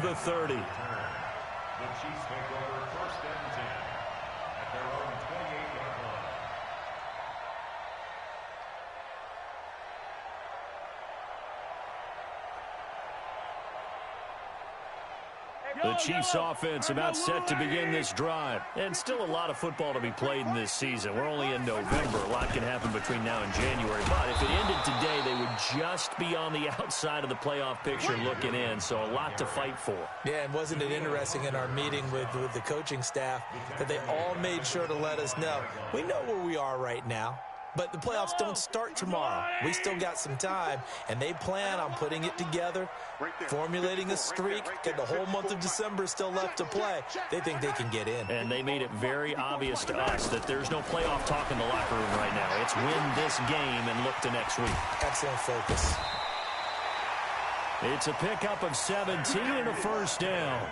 the 30. The Chiefs take over 1st and 10 at their own 28-yard line. The Chiefs offense about set to begin this drive. And still a lot of football to be played in this season. We're only in November. A lot can happen between now and January. But if it ended today, they would just be on the outside of the playoff picture looking in. So a lot to fight for. Yeah, and wasn't it interesting in our meeting with the coaching staff that they all made sure to let us know, we know where we are right now. But the playoffs don't start tomorrow. We still got some time, and they plan on putting it together, formulating a streak, get the whole month of December still left to play. They think they can get in. And they made it very obvious to us that there's no playoff talk in the locker room right now. It's win this game and look to next week. Excellent focus. It's a pickup of 17 and a first down.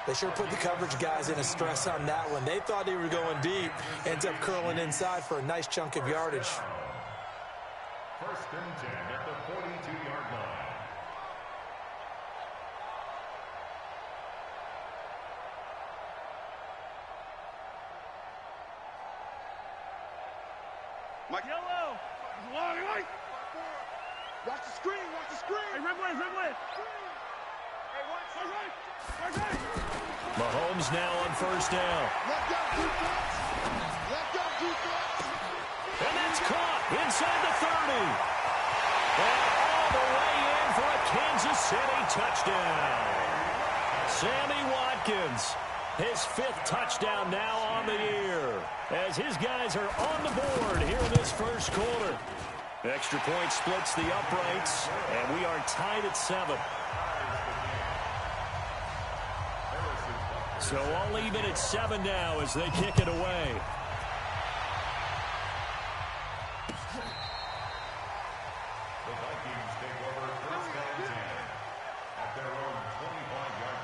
They sure put the coverage guys in a stress on that one. They thought they were going deep. Ends up curling inside for a nice chunk of yardage. 1st and 10 at the 42-yard line. Mike. Yellow. Watch the screen. Watch the screen. Hey, red one. Hey, right. Mahomes now on first down. Let go, defense. And that's caught inside the 30. And all the way in for a Kansas City touchdown. Sammy Watkins, his 5th touchdown now on the year, as his guys are on the board here in this first quarter. Extra point splits the uprights, and we are tied at 7. So all even at 7 now as they kick it away. The Vikings take over 1st and 10 at their own 25-yard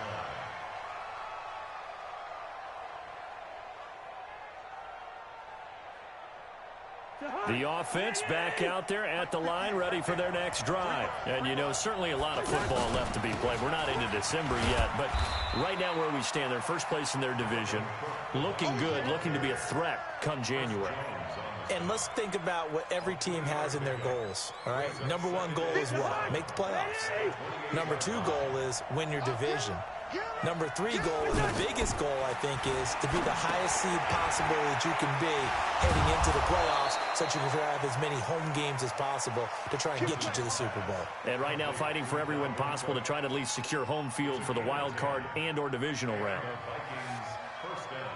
line. The offense back out there at the line, ready for their next drive. And, you know, certainly a lot of football left to be played. We're not into December yet, but right now where we stand, they're first place in their division, looking good, looking to be a threat come January. And let's think about what every team has in their goals, all right? Number 1 goal is what? Make the playoffs. Number 2 goal is win your division. Number 3 goal, and the biggest goal, I think, is to be the highest seed possible that you can be heading into the playoffs so that you can have as many home games as possible to try and get you to the Super Bowl. And right now fighting for every win possible to try to at least secure home field for the wild card and or divisional round. Vikings 1st down.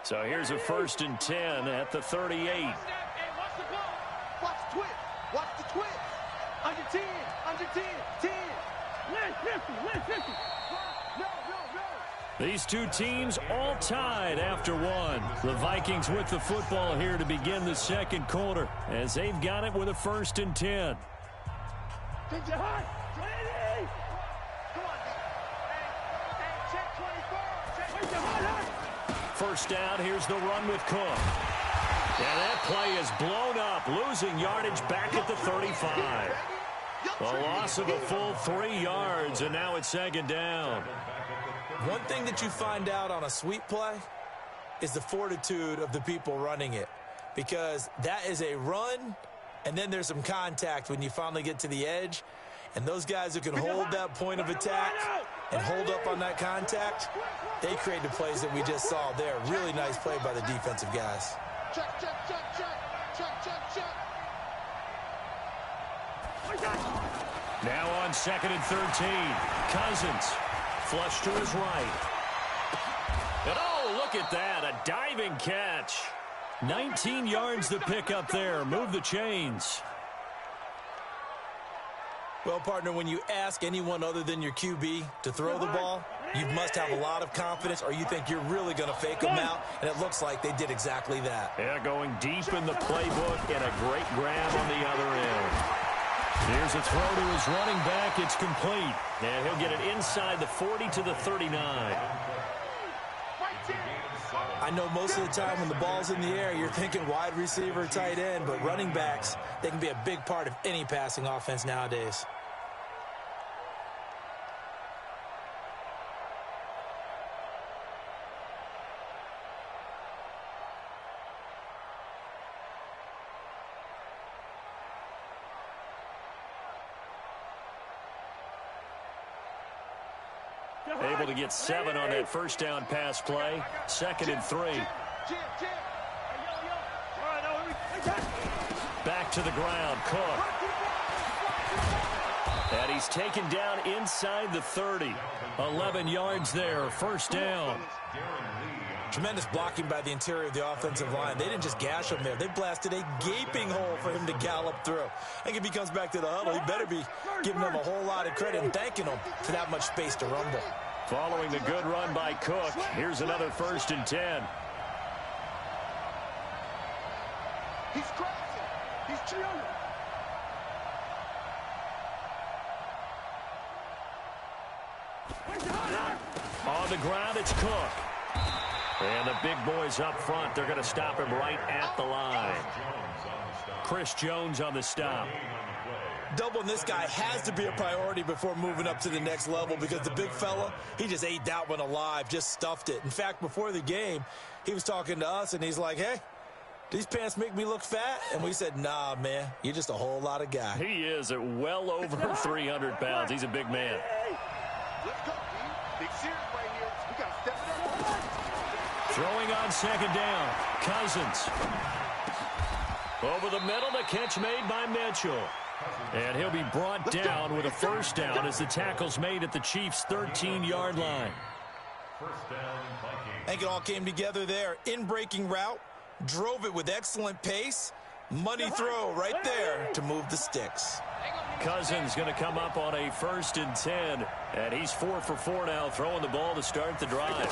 So here's a 1st and 10 at the 38. Watch the twist. Watch the twist. Under 10. Under 10. 10. Win 50. Win 50. No. These two teams all tied after 1. The Vikings with the football here to begin the second quarter as they've got it with a 1st and 10. Get your heart. 20. Come on. Hey, check 24. Check your heart. First down, here's the run with Cook. And that play is blown up, losing yardage back at the 35. A loss of a full 3 yards, and now it's 2nd down. One thing that you find out on a sweep play is the fortitude of the people running it, because that is a run, and then there's some contact when you finally get to the edge, and those guys who can hold that point of attack and hold up on that contact, they create the plays that we just saw there. Really nice play by the defensive guys. Check. Now on 2nd and 13, Cousins flush to his right. And oh, look at that, a diving catch. 19 yards to pick up there. Move the chains. Well, partner, when you ask anyone other than your QB to throw the ball, you must have a lot of confidence, or you think you're really going to fake them out, and it looks like they did exactly that. Yeah, going deep in the playbook and a great grab on the other end. Here's a throw to his running back. It's complete. And he'll get it inside the 40 to the 39. I I know most of the time when the ball's in the air, you're thinking wide receiver, tight end, but running backs, they can be a big part of any passing offense nowadays. Able to get 7 on that first down pass play. 2nd and 3. Back to the ground, Cook. And he's taken down inside the 30. 11 yards there, first down. Tremendous blocking by the interior of the offensive line. They didn't just gash him there. They blasted a gaping hole for him to gallop through. I think if he comes back to the huddle, he better be giving them a whole lot of credit and thanking them for that much space to rumble. Following the good run by Cook, here's another 1st and 10. He's crazy. He's chilling. On the ground, it's Cook. And the big boys up front, they're going to stop him right at the line. Chris Jones on the stop. Doubling this guy has to be a priority before moving up to the next level because the big fella, he just ate that one alive, just stuffed it. In fact, before the game, he was talking to us, and he's like, hey, these pants make me look fat? And we said, nah, man, you're just a whole lot of guy. He is at well over 300 pounds. He's a big man. Let's go, D. Big series right here. We got to step it up. Throwing on 2nd down. Cousins. Over the middle, the catch made by Mitchell. And he'll be brought down with a first down as the tackle's made at the Chiefs' 13-yard line. First down, Vikings. I think it all came together there. In-breaking route, drove it with excellent pace. Money throw right there to move the sticks. Cousins going to come up on a 1st and 10. And he's 4 for 4 now, throwing the ball to start the drive.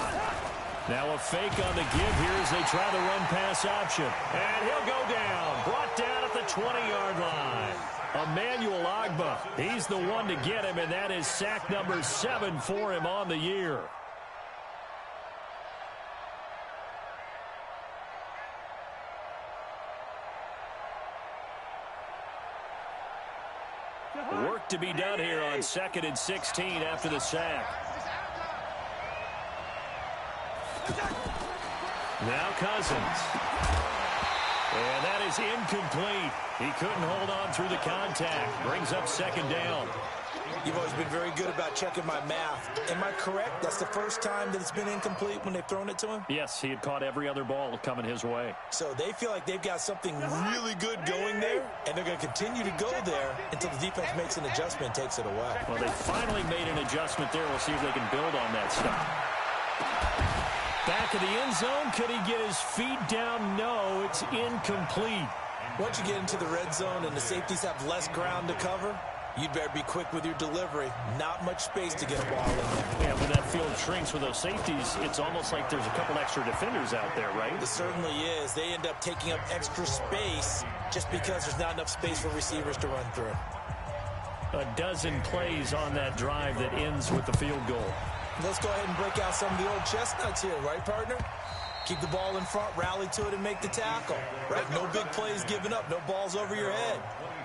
Now a fake on the give here as they try the run-pass option. And he'll go down, brought down at the 20-yard line. Emmanuel Ogbah, he's the one to get him, and that is sack number 7 for him on the year. Work to be done here on 2nd and 16 after the sack. Now Cousins. And that is incomplete. He couldn't hold on through the contact. Brings up 2nd down. You've always been very good about checking my math. Am I correct? That's the first time that it's been incomplete when they've thrown it to him? Yes, he had caught every other ball coming his way. So they feel like they've got something really good going there, and they're going to continue to go there until the defense makes an adjustment and takes it away. Well, they finally made an adjustment there. We'll see if they can build on that stuff. Back of the end zone. Could he get his feet down? No, it's incomplete. Once you get into the red zone and the safeties have less ground to cover, you'd better be quick with your delivery. Not much space to get a ball in there. Yeah, when that field shrinks with those safeties, it's almost like there's a couple extra defenders out there, right? It certainly is. They end up taking up extra space just because there's not enough space for receivers to run through. A dozen plays on that drive that ends with the field goal. Let's go ahead and break out some of the old chestnuts here, right, partner? Keep the ball in front, rally to it, and make the tackle. Right? No big plays given up, no balls over your head.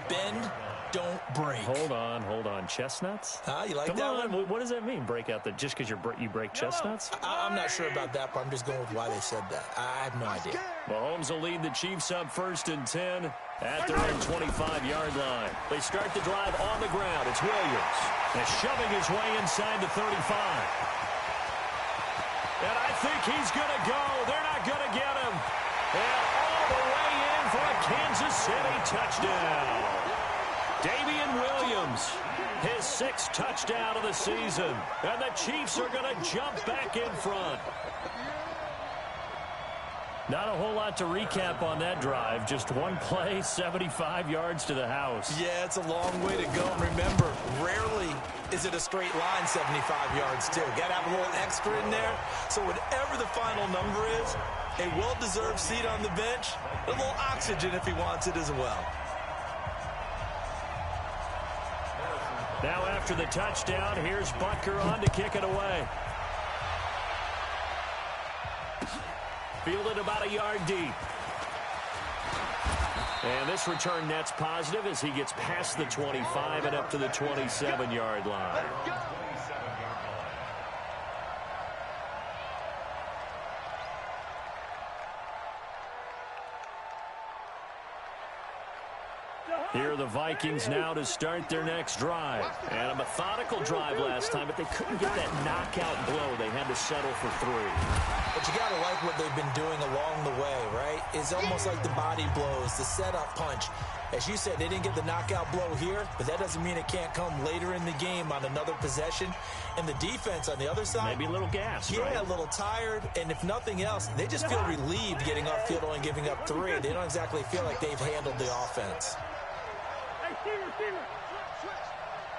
Bend, don't break. Hold on. Chestnuts? You like Come that on. one? What does that mean, break out? Just because you break chestnuts? I'm not sure about that, but I'm just going with why they said that. I have no idea. Mahomes will lead the Chiefs up 1st and 10 at their own 25-yard line. They start the drive on the ground. It's Williams. And shoving his way inside the 35. And I think he's going to go. They're not going to get him. And all the way in for a Kansas City touchdown. Damian Williams, his 6th touchdown of the season. And the Chiefs are going to jump back in front. Not a whole lot to recap on that drive. Just one play, 75 yards to the house. Yeah, it's a long way to go. And remember, rarely is it a straight line 75 yards, too. Got to have a little extra in there. So whatever the final number is, a well-deserved seat on the bench, a little oxygen if he wants it as well. Now after the touchdown, here's Butker on to kick it away. fielded about a yard deep. And this return net's positive as he gets past the 25 and up to the 27-yard line. Here are the Vikings now to start their next drive. And a methodical drive last time, but they couldn't get that knockout blow. They had to settle for 3. But you got to like what they've been doing along the way, right? It's almost like the body blows, the setup punch. As you said, they didn't get the knockout blow here, but that doesn't mean it can't come later in the game on another possession. And the defense on the other side, maybe a little gas, yeah, right? A little tired. And if nothing else, they just feel relieved getting off field and giving up 3. They don't exactly feel like they've handled the offense. Receiver.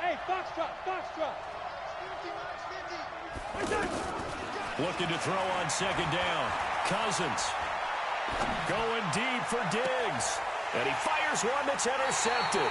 Hey, Foxtrot. Looking to throw on second down. Cousins going deep for Diggs. And he fires one that's intercepted.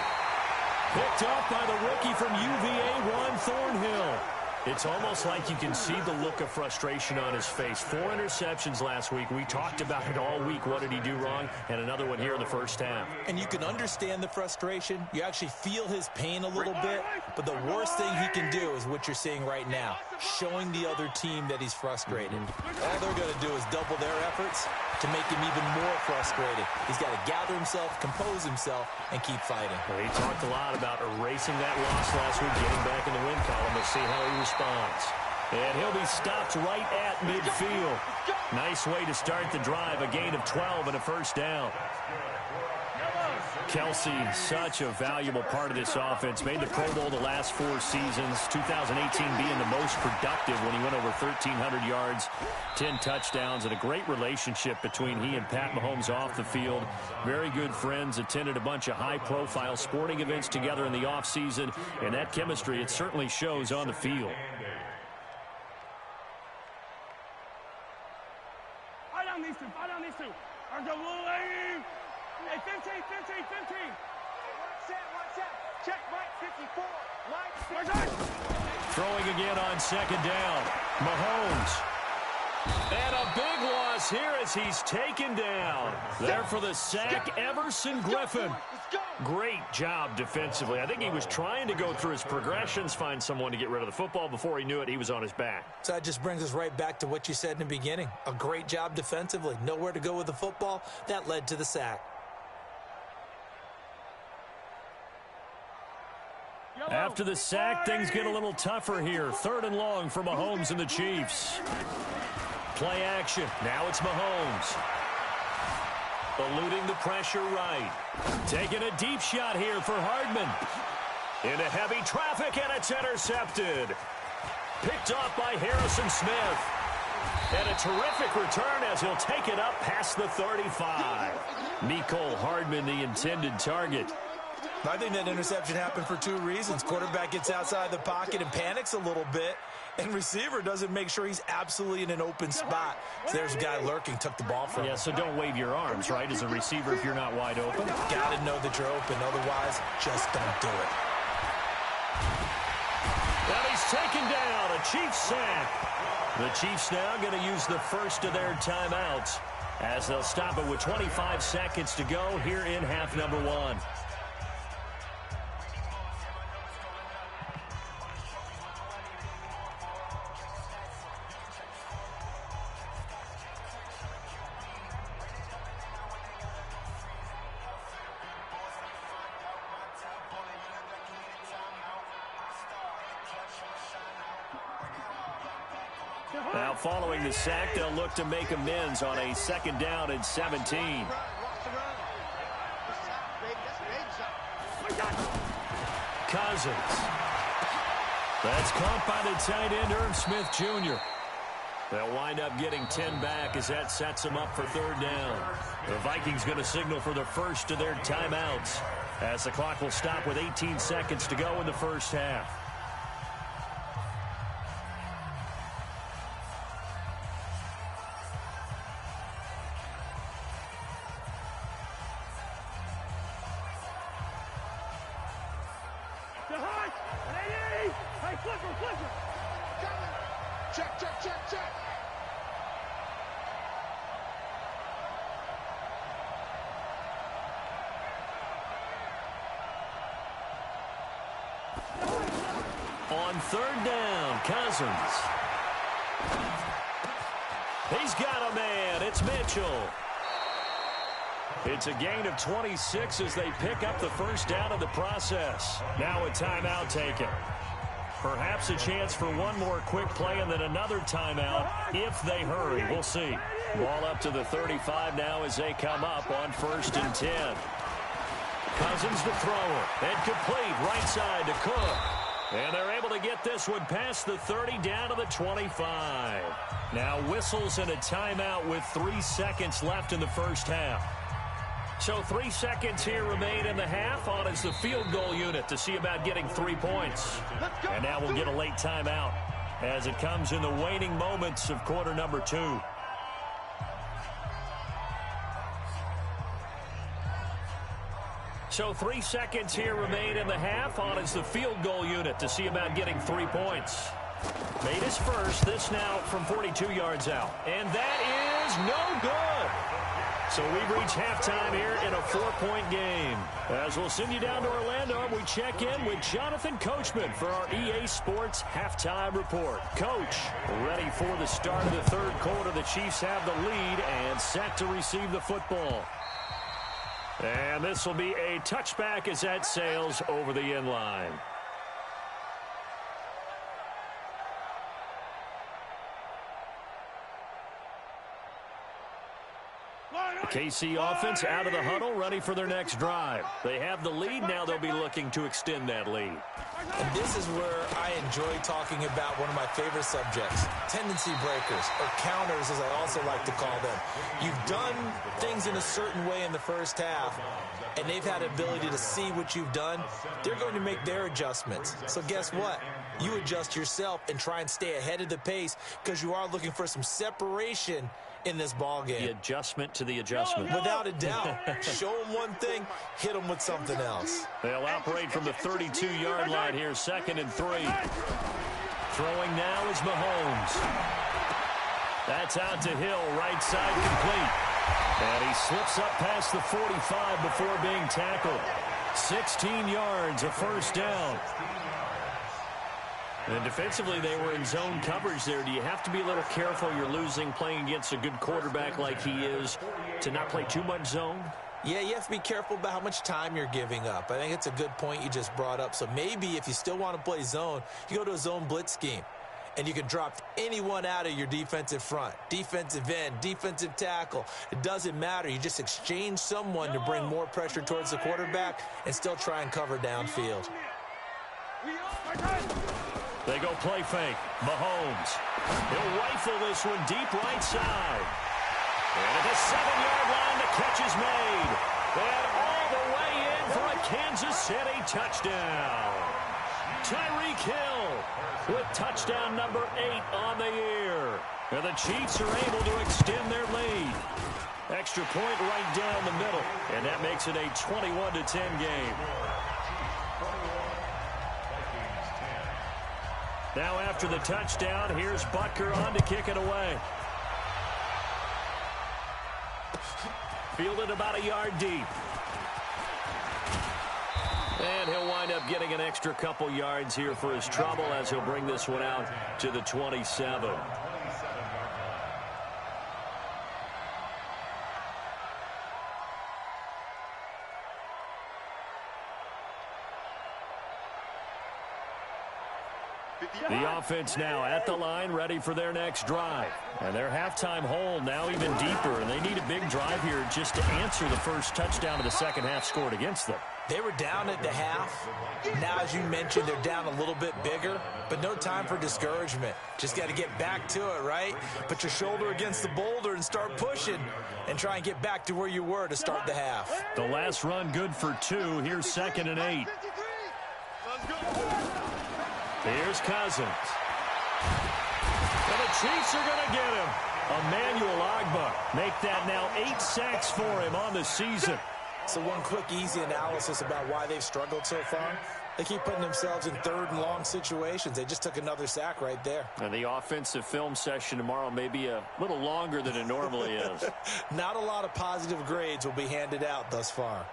Picked off by the rookie from UVA, Juan Thornhill. It's almost like you can see the look of frustration on his face. 4 interceptions last week. We talked about it all week. What did he do wrong? And another one here in the first half. And you can understand the frustration. You actually feel his pain a little bit. But the worst thing he can do is what you're seeing right now, showing the other team that he's frustrated. All they're going to do is double their efforts to make him even more frustrated. He's got to gather himself, compose himself, and keep fighting. Well, he talked a lot about erasing that loss last week, getting back in the win column. We'll see how he responds. And he'll be stopped right at midfield. Nice way to start the drive. A gain of 12 and a first down. Kelsey, such a valuable part of this offense. Made the Pro Bowl the last 4 seasons. 2018 being the most productive when he went over 1,300 yards, 10 touchdowns, and a great relationship between he and Pat Mahomes off the field. Very good friends. Attended a bunch of high-profile sporting events together in the offseason. And that chemistry, it certainly shows on the field. Fight on these two. Hey, 15. Watch out. Check, right, 54. Right, Throwing again on second down. Mahomes. And a big loss here as he's taken down. There for the sack, Everson Griffin. Great job defensively. I think he was trying to go through his progressions, find someone to get rid of the football. Before he knew it, he was on his back. So that just brings us right back to what you said in the beginning. A great job defensively. Nowhere to go with the football. That led to the sack. After the sack, things get a little tougher here. 3rd and long for Mahomes and the Chiefs. Play action. Now it's Mahomes. Eluding the pressure right. Taking a deep shot here for Hardman. Into heavy traffic, and it's intercepted. Picked off by Harrison Smith. And a terrific return as he'll take it up past the 35. Mecole Hardman, the intended target. I think that interception happened for 2 reasons. Quarterback gets outside the pocket and panics a little bit, and receiver doesn't make sure he's absolutely in an open spot. So there's a guy lurking, took the ball from him. Yeah, so don't wave your arms, right, as a receiver if you're not wide open. Got to know that you're open. Otherwise, just don't do it. Now he's taken down. A Chiefs sack. The Chiefs now going to use the first of their timeouts as they'll stop it with 25 seconds to go here in half number 1. Now following the sack, they'll look to make amends on a 2nd down and 17. Cousins. That's caught by the tight end, Irv Smith Jr. They'll wind up getting 10 back as that sets them up for 3rd down. The Vikings going to signal for the first of their timeouts as the clock will stop with 18 seconds to go in the first half. On third down, Cousins. He's got a man. It's Mitchell. It's a gain of 26 as they pick up the first down in the process. Now a timeout taken. Perhaps a chance for one more quick play and then another timeout if they hurry. We'll see. Ball up to the 35 now as they come up on 1st and 10. Cousins the thrower. And complete right side to Cook. And they're able to get this one past the 30 down to the 25. Now whistles and a timeout with 3 seconds left in the first half. So 3 seconds here remain in the half. On is the field goal unit to see about getting 3 points. And now we'll get a late timeout as it comes in the waning moments of quarter number 2. So 3 seconds here remain in the half. On is the field goal unit to see about getting 3 points. Made his first. This now from 42 yards out. And that is no good. So we've reached halftime here in a 4-point game. As we'll send you down to Orlando, we check in with Jonathan Coachman for our EA Sports Halftime Report. Coach, ready for the start of the third quarter. The Chiefs have the lead and set to receive the football. And this will be a touchback as that sails over the end line. KC offense out of the huddle, ready for their next drive. They have the lead. Now they'll be looking to extend that lead. And this is where I enjoy talking about one of my favorite subjects, tendency breakers, or counters as I also like to call them. You've done things in a certain way in the first half, and they've had the ability to see what you've done. They're going to make their adjustments. So guess what? You adjust yourself and try and stay ahead of the pace because you are looking for some separation in this ball game. The adjustment to the adjustment. Without a doubt. Show them one thing, hit them with something else. They'll operate from the 32-yard line here, 2nd and 3. Throwing now is Mahomes. That's out to Hill, right side complete. And he slips up past the 45 before being tackled. 16 yards, a first down. And defensively, they were in zone coverage there. Do you have to be a little careful? You're losing playing against a good quarterback like he is to not play too much zone? Yeah, you have to be careful about how much time you're giving up. I think it's a good point you just brought up. So maybe if you still want to play zone, you go to a zone blitz scheme. And you can drop anyone out of your defensive front, defensive end, defensive tackle. It doesn't matter. You just exchange someone to bring more pressure towards the quarterback and still try and cover downfield. They go play fake. Mahomes. He'll rifle this one deep right side. And at the 7-yard line, the catch is made. And all the way in for a Kansas City touchdown. Tyreek Hill with touchdown number 8 on the year. And the Chiefs are able to extend their lead. Extra point right down the middle. And that makes it a 21-10 game. Now after the touchdown, here's Butker on to kick it away. Fielded about a yard deep. And he'll wind up getting an extra couple yards here for his trouble as he'll bring this one out to the 27. The offense now at the line, ready for their next drive. And their halftime hole now even deeper, and they need a big drive here just to answer the first touchdown of the second half scored against them. They were down at the half. Now, as you mentioned, they're down a little bit bigger, but no time for discouragement. Just got to get back to it, right? Put your shoulder against the boulder and start pushing and try and get back to where you were to start the half. The last run good for 2. Here's 2nd and 8. Here's Cousins. And the Chiefs are going to get him. Emmanuel Ogbah make that now 8 sacks for him on the season. So one quick, easy analysis about why they've struggled so far. They keep putting themselves in third and long situations. They just took another sack right there. And the offensive film session tomorrow may be a little longer than it normally is. Not a lot of positive grades will be handed out thus far.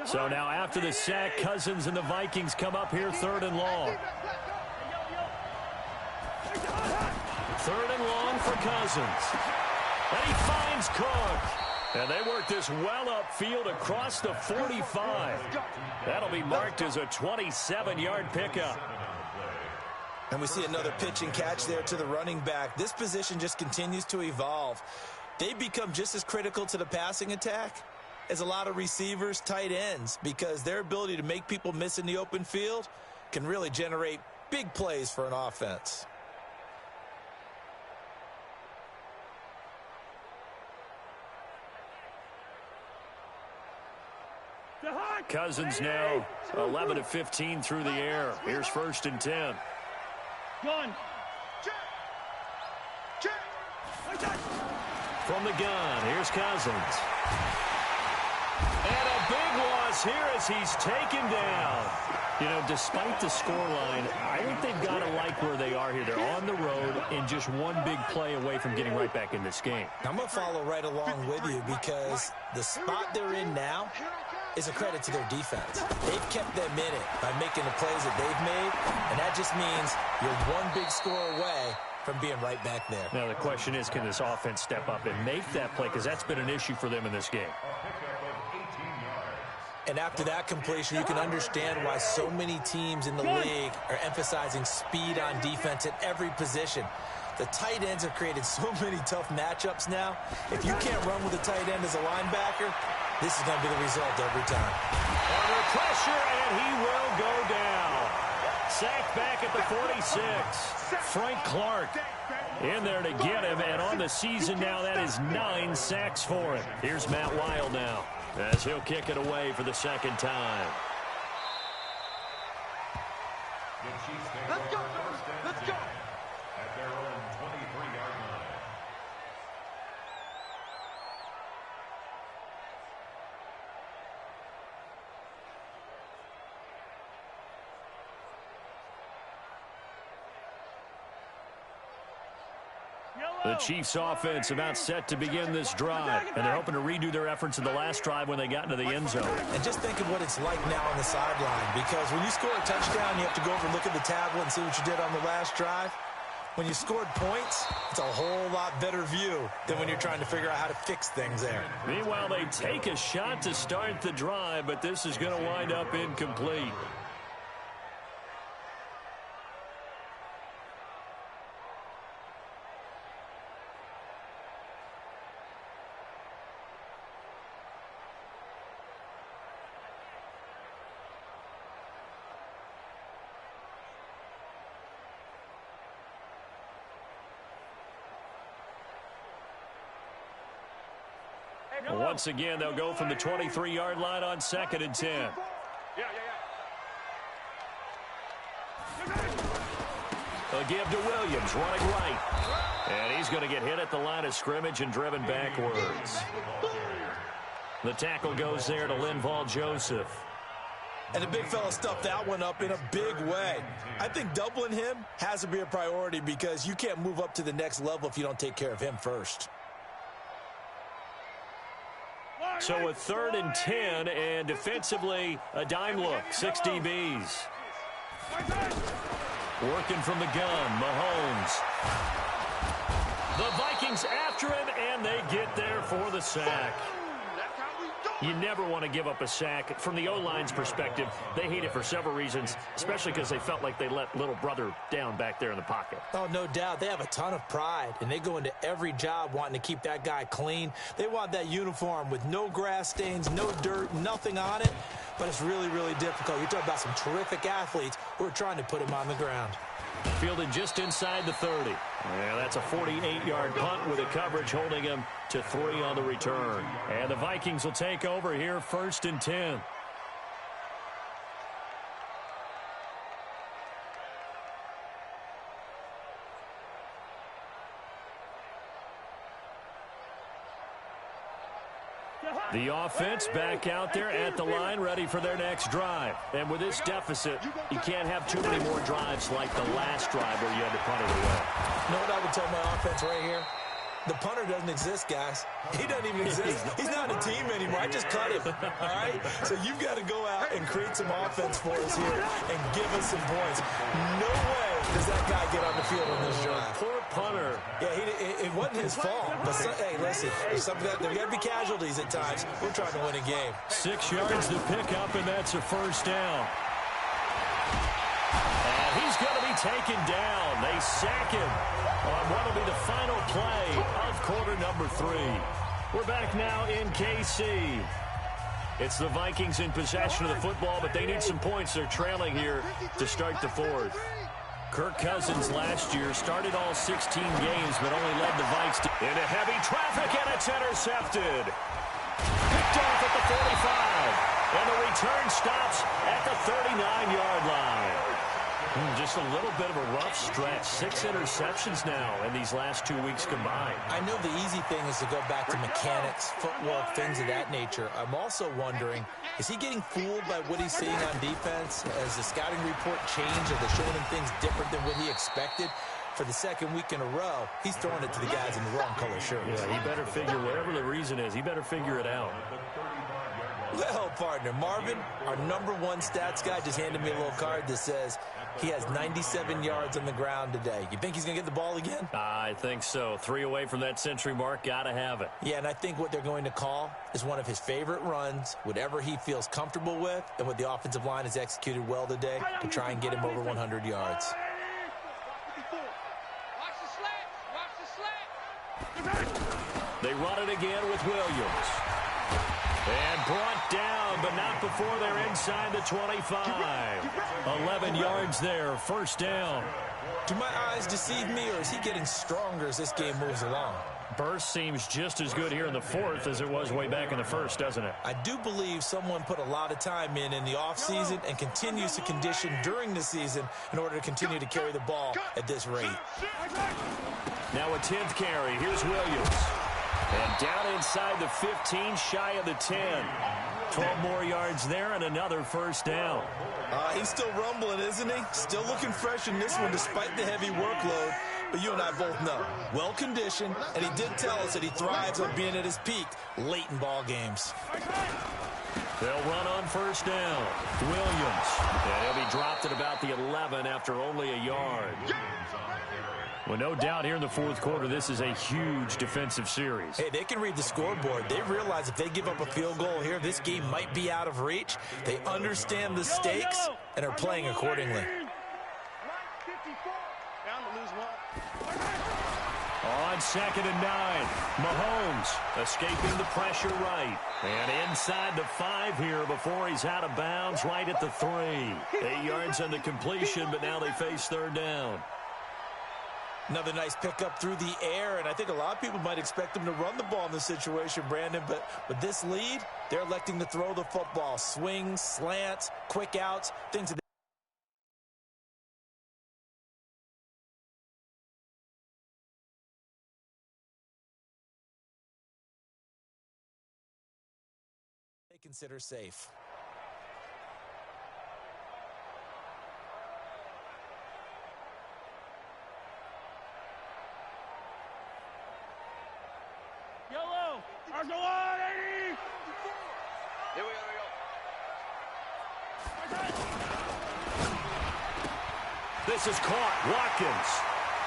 So now after the sack, Cousins and the Vikings come up here 3rd and long. 3rd and long for Cousins. And he finds Cook. And they work this well upfield across the 45. That'll be marked as a 27-yard pickup. And we see another pitch and catch there to the running back. This position just continues to evolve. They become just as critical to the passing attack as a lot of receivers, tight ends, because their ability to make people miss in the open field can really generate big plays for an offense. Cousins now 11 of 15 through the air. Here's 1st and 10. From the gun, here's Cousins. And a big loss here as he's taken down. You know, despite the scoreline, I think they've got to like where they are here. They're on the road and just one big play away from getting right back in this game. I'm going to follow right along with you because the spot they're in now is a credit to their defense. They've kept them in it by making the plays that they've made, and that just means you're one big score away from being right back there. Now the question is, can this offense step up and make that play? Because that's been an issue for them in this game. And after that completion, you can understand why so many teams in the league are emphasizing speed on defense at every position. The tight ends have created so many tough matchups now. If you can't run with a tight end as a linebacker, this is going to be the result every time. Under pressure, and he will go down. Sacked back at the 46. Frank Clark in there to get him, and on the season now, that is 9 sacks for him. Here's Matt Wild now as he'll kick it away for the 2nd time. Let's go, let's go. At their own 23-yard line. The Chiefs offense about set to begin this drive, and they're hoping to redo their efforts in the last drive when they got into the end zone. And just think of what it's like now on the sideline, because when you score a touchdown, you have to go over and look at the tablet and see what you did on the last drive. When you scored points, it's a whole lot better view than when you're trying to figure out how to fix things there. Meanwhile, they take a shot to start the drive, but this is going to wind up incomplete. Once again, they'll go from the 23-yard line on 2nd and 10. They'll give to Williams, running right. And he's going to get hit at the line of scrimmage and driven backwards. The tackle goes there to Linval Joseph. And the big fella stuffed that one up in a big way. I think doubling him has to be a priority because you can't move up to the next level if you don't take care of him first. So a 3rd and 10, and defensively, a dime look, 6 DBs. Working from the gun, Mahomes. The Vikings after him, and they get there for the sack. You never want to give up a sack. From the O-line's perspective, they hate it for several reasons, especially because they felt like they let little brother down back there in the pocket. Oh, no doubt. They have a ton of pride, and they go into every job wanting to keep that guy clean. They want that uniform with no grass stains, no dirt, nothing on it, but it's really, really difficult. You're talking about some terrific athletes who are trying to put him on the ground. Fielded just inside the 30. Yeah, that's a 48-yard punt with a coverage holding him to 3 on the return. And the Vikings will take over here 1st and 10. The offense back out there at the line, ready for their next drive. And with this deficit, you can't have too many more drives like the last drive where you had to punt it away. You know what I would tell my offense right here? The punter doesn't exist, guys. He doesn't even exist. He's not a team anymore. I just cut him, all right? So you've got to go out and create some offense for us here and give us some points. No way does that guy get on the field on this drive. Poor punter. Yeah, it wasn't his fault. But hey, listen, there's got to be casualties at times. We're trying to win a game. 6 yards to pick up, and that's a first down. And he's going to be taken down. They sack him on what will be the final play of quarter number 3. We're back now in KC. It's the Vikings in possession of the football, but they need some points. They're trailing here to start the 4th. Kirk Cousins last year started all 16 games, but only led the Vikes into heavy traffic, and it's intercepted. Picked off at the 45, and the return stops at the 39-yard line. Just a little bit of a rough stretch. 6 interceptions now in these last 2 weeks combined. I know the easy thing is to go back to mechanics, footwork, things of that nature. I'm also wondering, is he getting fooled by what he's seeing on defense? Has the scouting report changed? Are they showing him things different than what he expected? For the second week in a row, he's throwing it to the guys in the wrong color shirts. Yeah, he better figure, whatever the reason is, he better figure it out. Well, partner, Marvin, our #1 stats guy, just handed me a little card that says he has 97 yards on the ground today. You think he's going to get the ball again? I think so. 3 away from that century mark. Got to have it. Yeah, and I think what they're going to call is one of his favorite runs, whatever he feels comfortable with, and what the offensive line has executed well today to try and get him over 100 yards. They run it again with Williams. And brought down, but not before they're inside the 25. 11 yards there, first down. Do my eyes deceive me, or is he getting stronger as this game moves along? Burst seems just as good here in the 4th as it was way back in the 1st, doesn't it? I do believe someone put a lot of time in the offseason and continues to condition during the season in order to continue to carry the ball at this rate. Now a 10th carry. Here's Williams. And down inside the 15, shy of the 10. 12 more yards there and another first down. He's still rumbling, isn't he? Still looking fresh in this one despite the heavy workload. But you and I both know, well-conditioned, and he did tell us that he thrives on being at his peak late in ball games. They'll run on first down. Williams. And he'll be dropped at about the 11 after only a yard. Well, no doubt here in the 4th quarter, this is a huge defensive series. Hey, they can read the scoreboard. They realize if they give up a field goal here, this game might be out of reach. They understand the stakes and are playing accordingly. On 2nd and 9, Mahomes escaping the pressure right. And inside the 5 here before he's out of bounds right at the 3. 8 yards on the completion, but now they face 3rd down. Another nice pickup through the air, and I think a lot of people might expect them to run the ball in this situation, Brandon, but with this lead, they're electing to throw the football. Swings, slants, quick outs, things of that. They consider safe. Yellow! Arsenal 180! Here we go. This is caught. Watkins.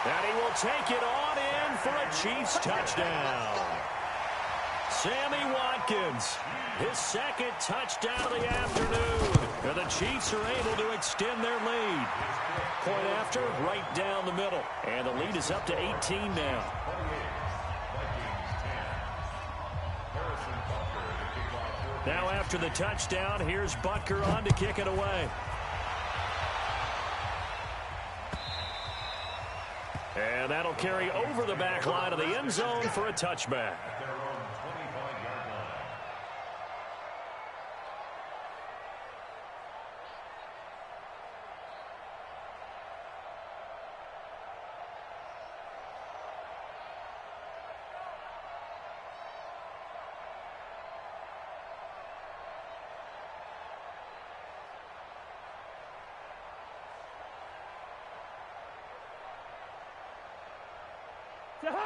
And he will take it on in for a Chiefs touchdown. Sammy Watkins, his 2nd touchdown of the afternoon. And the Chiefs are able to extend their lead. Point after, right down the middle. And the lead is up to 18 now. Now after the touchdown, here's Butker on to kick it away. And that'll carry over the back line of the end zone for a touchback.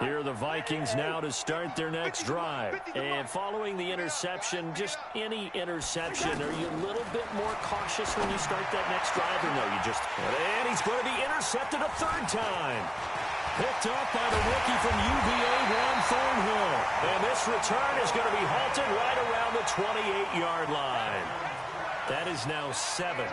Here are the Vikings now to start their next drive. And following the interception, just any interception, are you a little bit more cautious when you start that next drive, or no, you just... And he's going to be intercepted a third time. Picked up by the rookie from UVA, Juan Thornhill. And this return is going to be halted right around the 28-yard line. That is now seven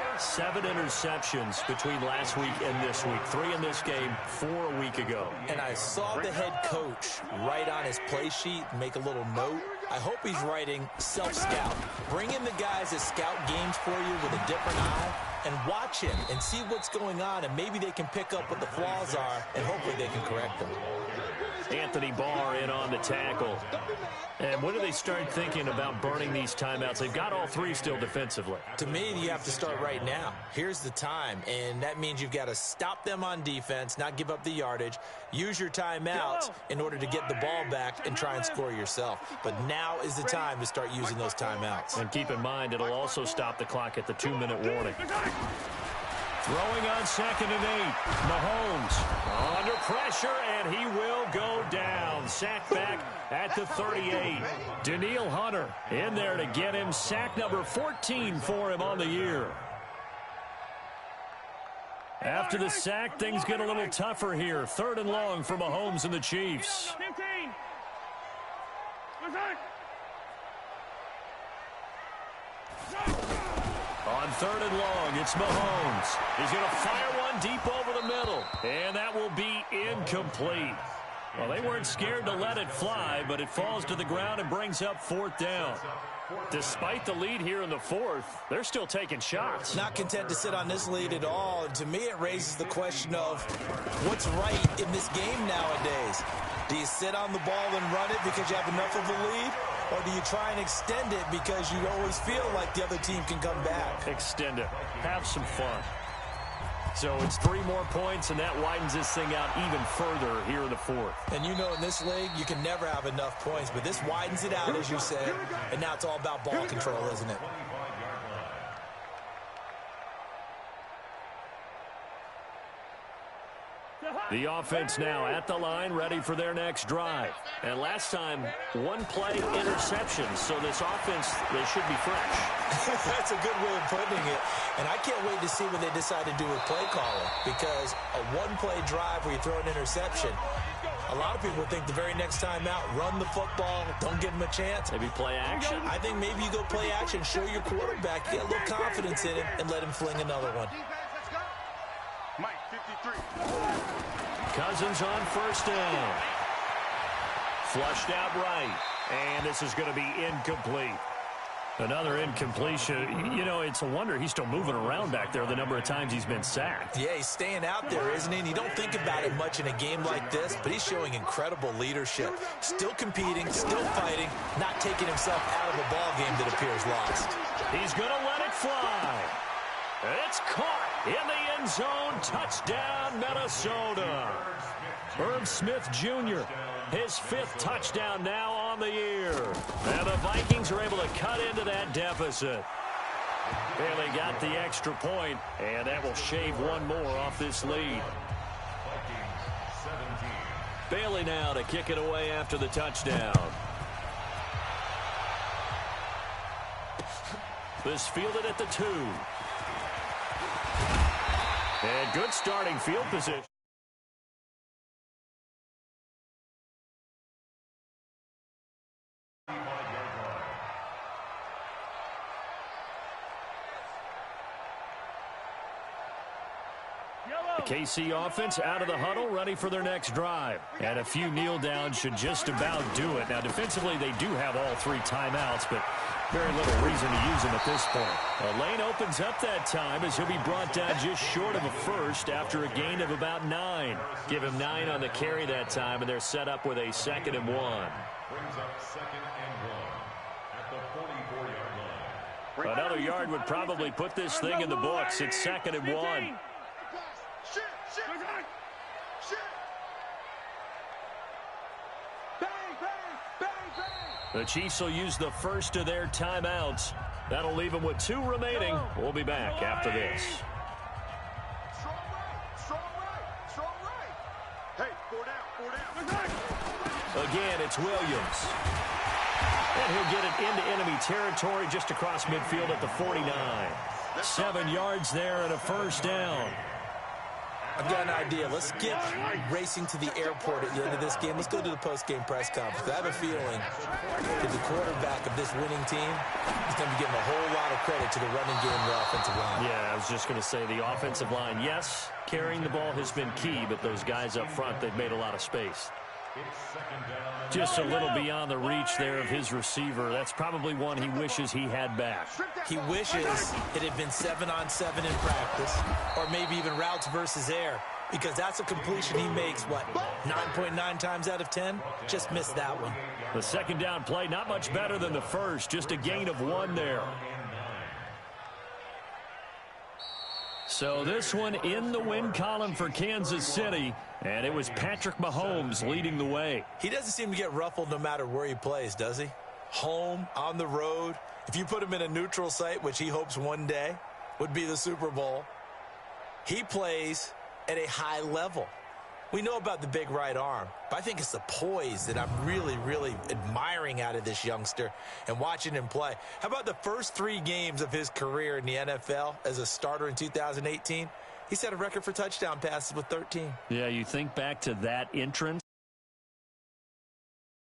interceptions between last week and this week. 3 in this game, 4 a week ago. And I saw the head coach write on his play sheet, make a little note. I hope he's writing self-scout. Bring in the guys that scout games for you with a different eye and watch him and see what's going on, and maybe they can pick up what the flaws are, and hopefully they can correct them. Anthony Barr in on the tackle. And when do they start thinking about burning these timeouts? They've got all 3 still defensively. To me, you have to start right now. Here's the time, and that means you've got to stop them on defense, not give up the yardage, use your timeouts in order to get the ball back and try and score yourself. But now is the time to start using those timeouts. And keep in mind, it'll also stop the clock at the 2-minute warning. Throwing on 2nd and 8. Mahomes under pressure, and he will go down. Sacked back at the 38. Danielle Hunter in there to get him. Sack number 14 for him on the year. After the sack, things get a little tougher here. 3rd and long for Mahomes and the Chiefs. 15. On 3rd and long, it's Mahomes. He's going to fire one deep over the middle, and that will be incomplete. Well, they weren't scared to let it fly, but it falls to the ground and brings up 4th down. Despite the lead here in the 4th, they're still taking shots. Not content to sit on this lead at all. And to me, it raises the question of what's right in this game nowadays. Do you sit on the ball and run it because you have enough of a lead? Or do you try and extend it because you always feel like the other team can come back? Extend it. Have some fun. So it's 3 more points, and that widens this thing out even further here in the 4th. And you know in this league, you can never have enough points, but this widens it out, as you said, and now it's all about ball control, isn't it? The offense now at the line, ready for their next drive. And last time, 1-play interception. So this offense, they should be fresh. That's a good way of putting it. And I can't wait to see what they decide to do with play calling, because a 1-play drive where you throw an interception, a lot of people think the very next time out, run the football, don't give them a chance. Maybe play action? I think maybe you go play action, show your quarterback, get a little confidence in him, and let him fling another one. Mike, 53. Cousins on 1st down. Flushed out right. And this is going to be incomplete. Another incompletion. You know, it's a wonder he's still moving around back there the number of times he's been sacked. Yeah, he's staying out there, isn't he? And you don't think about it much in a game like this, but he's showing incredible leadership. Still competing, still fighting, not taking himself out of a ball game that appears lost. He's going to let it fly. It's caught in the end zone. Touchdown, Minnesota. Irv Smith Jr., his 5th touchdown now on the year. And the Vikings are able to cut into that deficit. Bailey got the extra point, and that will shave 1 more off this lead. Bailey now to kick it away after the touchdown. This fielded at the 2. And good starting field position. The KC offense out of the huddle, ready for their next drive. And a few kneel downs should just about do it. Now, defensively, they do have all 3 timeouts, but very little reason to use them at this point. A lane opens up that time as he'll be brought down just short of a first after a gain of about 9. Give him 9 on the carry that time, and they're set up with a 2nd and 1. Brings up 2nd and 1 at the 44-yard line. Another yard would probably put this thing in the books. It's 2nd and 1. The Chiefs will use the first of their timeouts. That'll leave them with 2 remaining. We'll be back after this. Strong right. Hey, 4 down. Again, it's Williams. And he'll get it into enemy territory just across midfield at the 49. 7 yards there and a first down. I've got an idea. Let's get racing to the airport at the end of this game. Let's go to the post-game press conference. I have a feeling that the quarterback of this winning team is going to be giving a whole lot of credit to the running game and the offensive line. Yeah, I was just going to say the offensive line, yes, carrying the ball has been key, but those guys up front, they've made a lot of space. Just a little beyond the reach there of his receiver. That's probably one he wishes he had back. He wishes it had been 7-on-7 in practice, or maybe even routes versus air, because that's a completion he makes, what, 9.9 times out of 10? Just missed that one. The second down play, not much better than the first, just a gain of 1 there. So this one in the win column for Kansas City, and it was Patrick Mahomes leading the way. He doesn't seem to get ruffled no matter where he plays, does he? Home, on the road. If you put him in a neutral site, which he hopes one day would be the Super Bowl, he plays at a high level. We know about the big right arm, but I think it's the poise that I'm really, really admiring out of this youngster and watching him play. How about the first 3 games of his career in the NFL as a starter in 2018? He set a record for touchdown passes with 13. Yeah, you think back to that entrance.